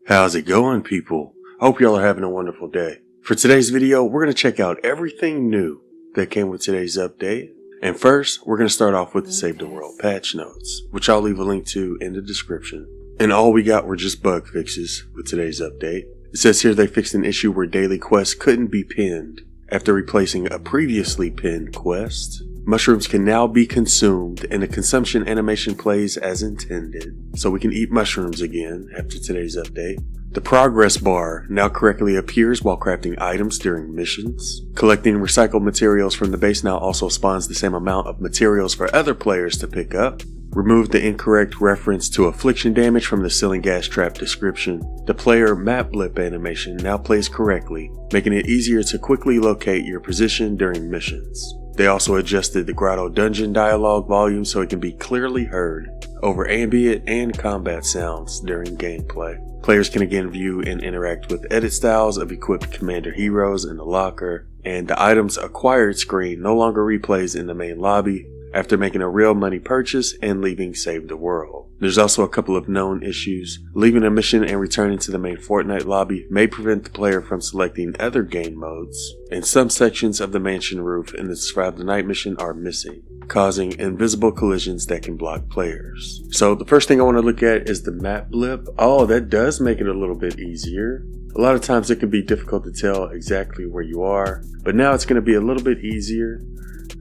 How's it going, people? Hope y'all are having a wonderful day. For today's video, we're going to check out everything new that came with today's update. And first, we're going to start off with the Save the World patch notes, which I'll leave a link to in the description. And all we got were just bug fixes with today's update. It says here they fixed an issue where daily quests couldn't be pinned after replacing a previously pinned quest. Mushrooms can now be consumed and the consumption animation plays as intended, so we can eat mushrooms again after today's update. The progress bar now correctly appears while crafting items during missions. Collecting recycled materials from the base now also spawns the same amount of materials for other players to pick up. Remove the incorrect reference to affliction damage from the ceiling gas trap description. The player map blip animation now plays correctly, making it easier to quickly locate your position during missions. They also adjusted the Grotto Dungeon dialogue volume so it can be clearly heard over ambient and combat sounds during gameplay. Players can again view and interact with edit styles of equipped commander heroes in the locker, and the items acquired screen no longer replays in the main lobby after making a real money purchase and leaving Save the World. There's also a couple of known issues. Leaving a mission and returning to the main Fortnite lobby may prevent the player from selecting other game modes, and some sections of the mansion roof in the Survive the Night mission are missing, causing invisible collisions that can block players. So the first thing I want to look at is the map blip. Oh, that does make it a little bit easier. A lot of times it can be difficult to tell exactly where you are, but now it's going to be a little bit easier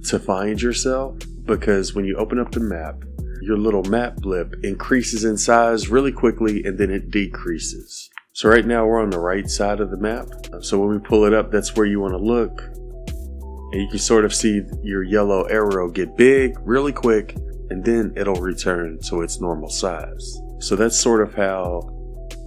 to find yourself, because when you open up the map, your little map blip increases in size really quickly and then it decreases. So right now we're on the right side of the map. So when we pull it up, that's where you want to look. And you can sort of see your yellow arrow get big really quick and then it'll return to its normal size. So that's sort of how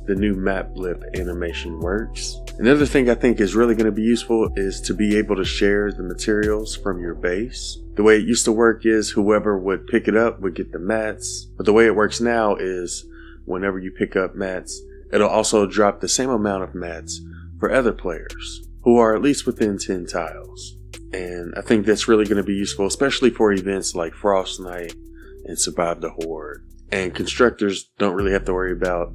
the new map blip animation works. Another thing I think is really going to be useful is to be able to share the materials from your base. The way it used to work is whoever would pick it up would get the mats, but the way it works now is whenever you pick up mats, it'll also drop the same amount of mats for other players who are at least within 10 tiles. And I think that's really going to be useful, especially for events like Frost Night and Survive the Horde. And constructors don't really have to worry about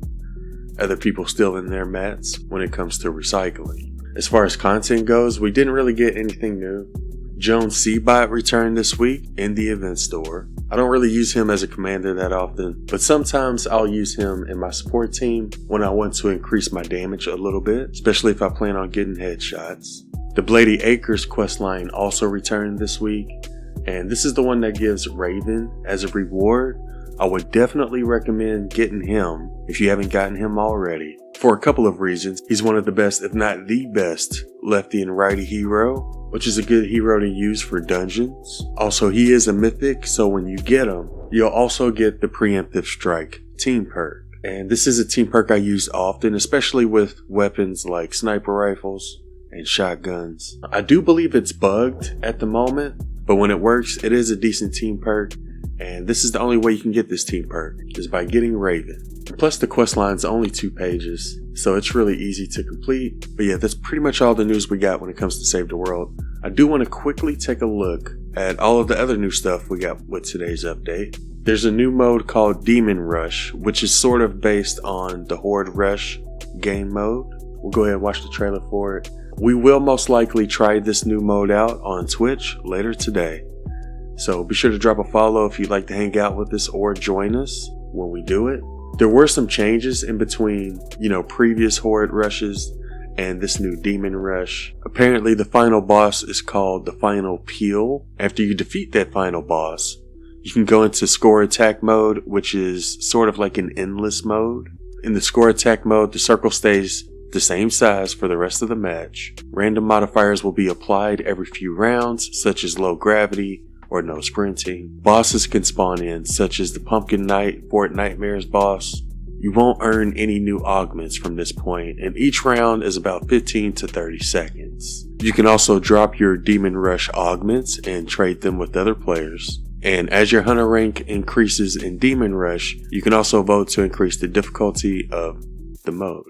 other people stealing their mats when it comes to recycling. As far as content goes, we didn't really get anything new. Jones Seabot returned this week in the event store. I don't really use him as a commander that often, but sometimes I'll use him in my support team when I want to increase my damage a little bit, especially if I plan on getting headshots. The Blady Acres questline also returned this week, and this is the one that gives Raven as a reward. I would definitely recommend getting him if you haven't gotten him already, for a couple of reasons. He's one of the best, if not the best, lefty and righty hero, which is a good hero to use for dungeons. Also, he is a mythic, so when you get him, you'll also get the Preemptive Strike team perk. And this is a team perk I use often, especially with weapons like sniper rifles and shotguns. I do believe it's bugged at the moment, but when it works, it is a decent team perk. And this is the only way you can get this team perk, is by getting Raven. Plus the quest line's only 2 pages, so it's really easy to complete. But yeah, that's pretty much all the news we got when it comes to Save the World. I do want to quickly take a look at all of the other new stuff we got with today's update. There's a new mode called Demon Rush, which is sort of based on the Horde Rush game mode. We'll go ahead and watch the trailer for it. We will most likely try this new mode out on Twitch later today. So be sure to drop a follow if you'd like to hang out with us or join us when we do it. There were some changes in between, previous Horde rushes and this new Demon Rush. Apparently the final boss is called the Final Peel. After you defeat that final boss, you can go into score attack mode, which is sort of like an endless mode. In the score attack mode, the circle stays the same size for the rest of the match. Random modifiers will be applied every few rounds, such as low gravity or no sprinting. Bosses can spawn in, such as the Pumpkin Knight Fort Nightmares boss. You won't earn any new augments from this point, and each round is about 15 to 30 seconds. You can also drop your Demon Rush augments and trade them with other players. And as your hunter rank increases in Demon Rush, you can also vote to increase the difficulty of the mode.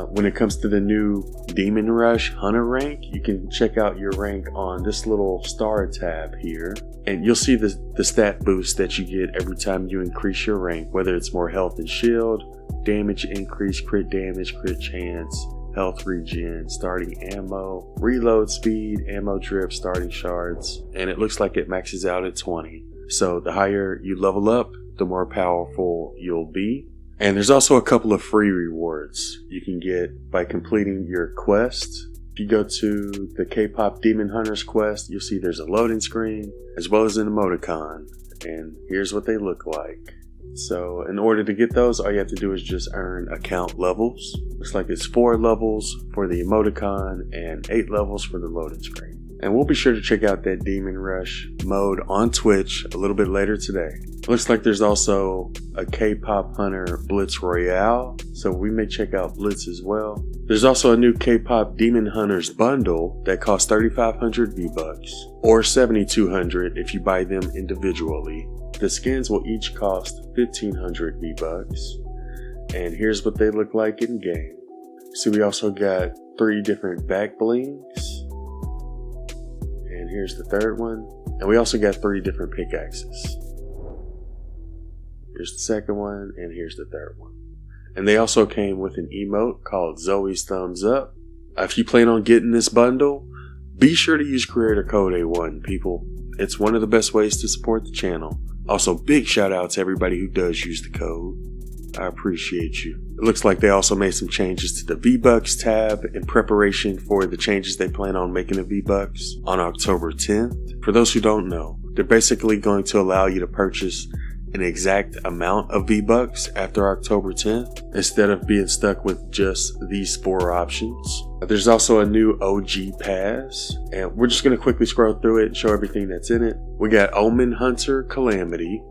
When it comes to the new Demon Rush Hunter rank, you can check out your rank on this little star tab here, and you'll see the stat boost that you get every time you increase your rank, whether it's more health and shield, damage increase, crit damage, crit chance, health regen, starting ammo, reload speed, ammo drip, starting shards, and it looks like it maxes out at 20. So the higher you level up, the more powerful you'll be. And there's also a couple of free rewards you can get by completing your quest. If you go to the K-Pop Demon Hunters quest, you'll see there's a loading screen as well as an emoticon. And here's what they look like. So in order to get those, all you have to do is just earn account levels. Looks like it's 4 levels for the emoticon and 8 levels for the loading screen. And we'll be sure to check out that Demon Rush mode on Twitch a little bit later today. Looks like there's also a K-Pop Hunter Blitz Royale, so we may check out Blitz as well. There's also a new K-Pop Demon Hunters bundle that costs 3,500 V-Bucks, or 7,200 if you buy them individually. The skins will each cost 1,500 V-Bucks, and here's what they look like in game. So we also got 3 different back blings. And here's the third one. And we also got 3 different pickaxes. Here's the second one, and here's the third one. And they also came with an emote called Zoe's Thumbs Up. If you plan on getting this bundle, be sure to use creator code A1, people. It's one of the best ways to support the channel. Also, big shout out to everybody who does use the code. I appreciate you. It looks like they also made some changes to the V-Bucks tab in preparation for the changes they plan on making to V-Bucks on October 10th. For those who don't know, they're basically going to allow you to purchase an exact amount of V-Bucks after October 10th instead of being stuck with just these 4 options. There's also a new OG pass, and we're just going to quickly scroll through it and show everything that's in it. We got Omen Hunter Calamity,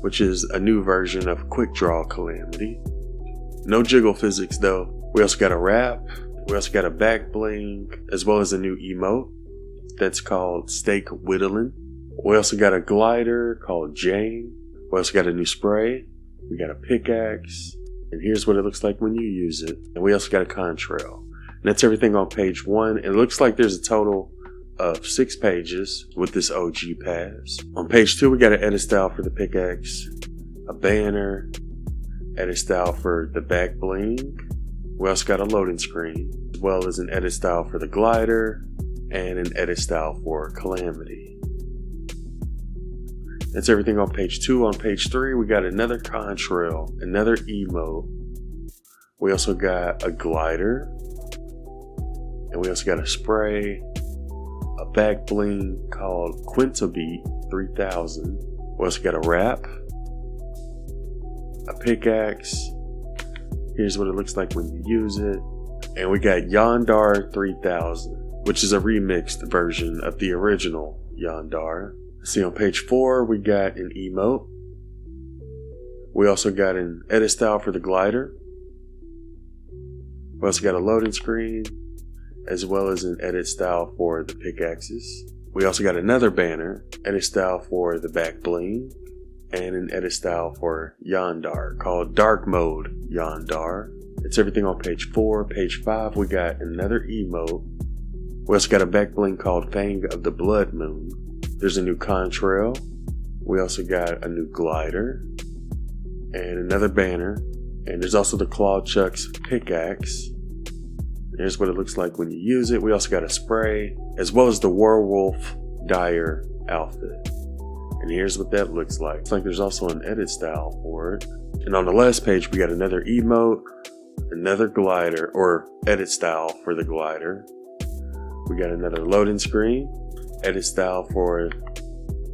which is a new version of Quick Draw Calamity. No jiggle physics though. We also got a wrap. We also got a back bling, as well as a new emote that's called Steak Whittling. We also got a glider called Jane. We also got a new spray. We got a pickaxe. And here's what it looks like when you use it. And we also got a contrail. And that's everything on page 1. It looks like there's a total of 6 pages with this OG pass. On page 2, we got an edit style for the pickaxe, a banner, edit style for the back bling. We also got a loading screen, as well as an edit style for the glider and an edit style for Calamity. That's everything on page 2. On page 3, we got another contrail, another emote. We also got a glider, and we also got a spray, a back bling called Quintabeat 3000. We also got a wrap, a pickaxe. Here's what it looks like when you use it. And we got Yondar 3000, which is a remixed version of the original Yondar. See, on page 4, we got an emote. We also got an edit style for the glider. We also got a loading screen, as well as an edit style for the pickaxes. We also got another banner, edit style for the back bling, and an edit style for Yondar called Dark Mode Yondar. It's everything on page 4. Page 5, we got another emote. We also got a back bling called Fang of the Blood Moon. There's a new contrail. We also got a new glider and another banner. And there's also the Claw Chuck's pickaxe. Here's what it looks like when you use it. We also got a spray, as well as the Werewolf Dyer outfit. And here's what that looks like. It's like there's also an edit style for it. And on the last page, we got another emote, another glider, or edit style for the glider. We got another loading screen, edit style for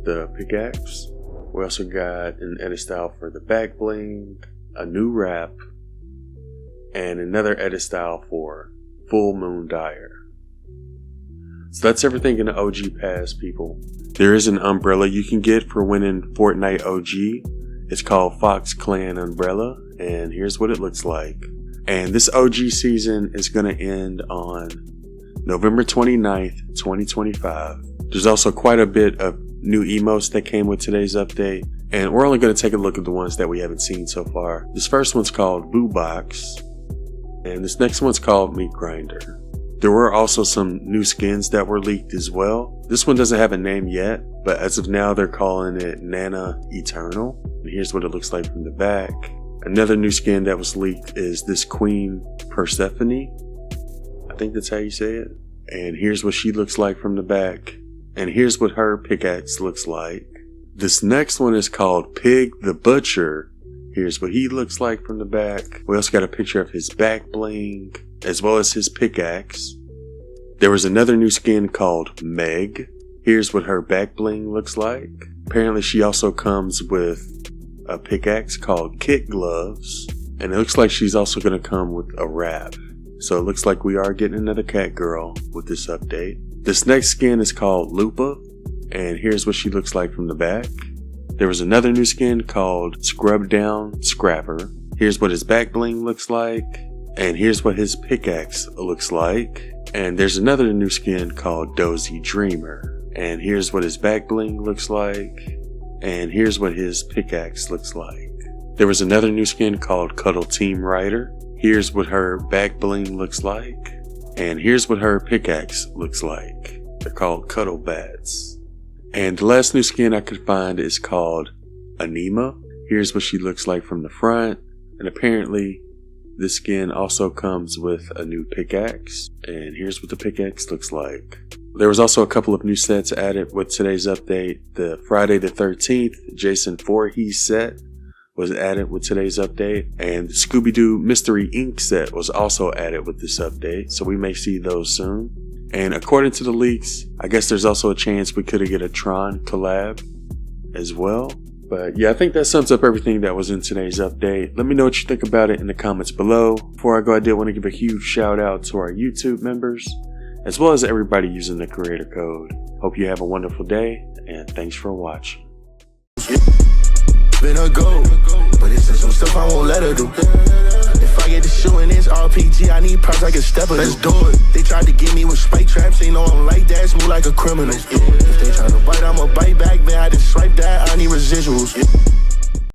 the pickaxe. We also got an edit style for the back bling, a new wrap, and another edit style for Full Moon Dyer. So that's everything in the OG Pass, people. There is an umbrella you can get for winning Fortnite OG. It's called Fox Clan Umbrella, and here's what it looks like. And this OG season is going to end on November 29th, 2025. There's also quite a bit of new emotes that came with today's update, and we're only going to take a look at the ones that we haven't seen so far. This first one's called Boo Box, And this next one's called Meat Grinder. There were also some new skins that were leaked as well. This one doesn't have a name yet, but as of now they're calling it Nana Eternal. And here's what it looks like from the back. Another new skin that was leaked is this Queen Persephone. I think that's how you say it. And here's what she looks like from the back. And here's what her pickaxe looks like. This next one is called Pig the Butcher. Here's what he looks like from the back. We also got a picture of his back bling, as well as his pickaxe. There was another new skin called Meg. Here's what her back bling looks like. Apparently she also comes with a pickaxe called Kit Gloves. And it looks like she's also going to come with a wrap. So it looks like we are getting another cat girl with this update. This next skin is called Lupa. And here's what she looks like from the back. There was another new skin called Scrub Down Scrapper. Here's what his back bling looks like. And here's what his pickaxe looks like. And there's another new skin called Dozy Dreamer. And here's what his back bling looks like. And here's what his pickaxe looks like. There was another new skin called Cuddle Team Rider. Here's what her back bling looks like. And here's what her pickaxe looks like. They're called Cuddle Bats. And the last new skin I could find is called Anima. Here's what she looks like from the front. And apparently this skin also comes with a new pickaxe. And here's what the pickaxe looks like. There was also a couple of new sets added with today's update. The Friday the 13th Jason Voorhees set was added with today's update. And the Scooby-Doo Mystery Inc. set was also added with this update. So we may see those soon. And according to the leaks, I guess there's also a chance we could get a Tron collab as well. But yeah, I think that sums up everything that was in today's update. Let me know what you think about it in the comments below. Before I go, I did want to give a huge shout out to our YouTube members, as well as everybody using the creator code. Hope you have a wonderful day, and thanks for watching. Been a go, but it's some stuff I won't let her do. If I get the shooting this RPG, I need props like a stepper. Let's do it. They tried to get me with spike traps, they know I'm like that, smooth like a criminal. If they try to bite, I'ma bite back, man. I just swipe that, I need residuals.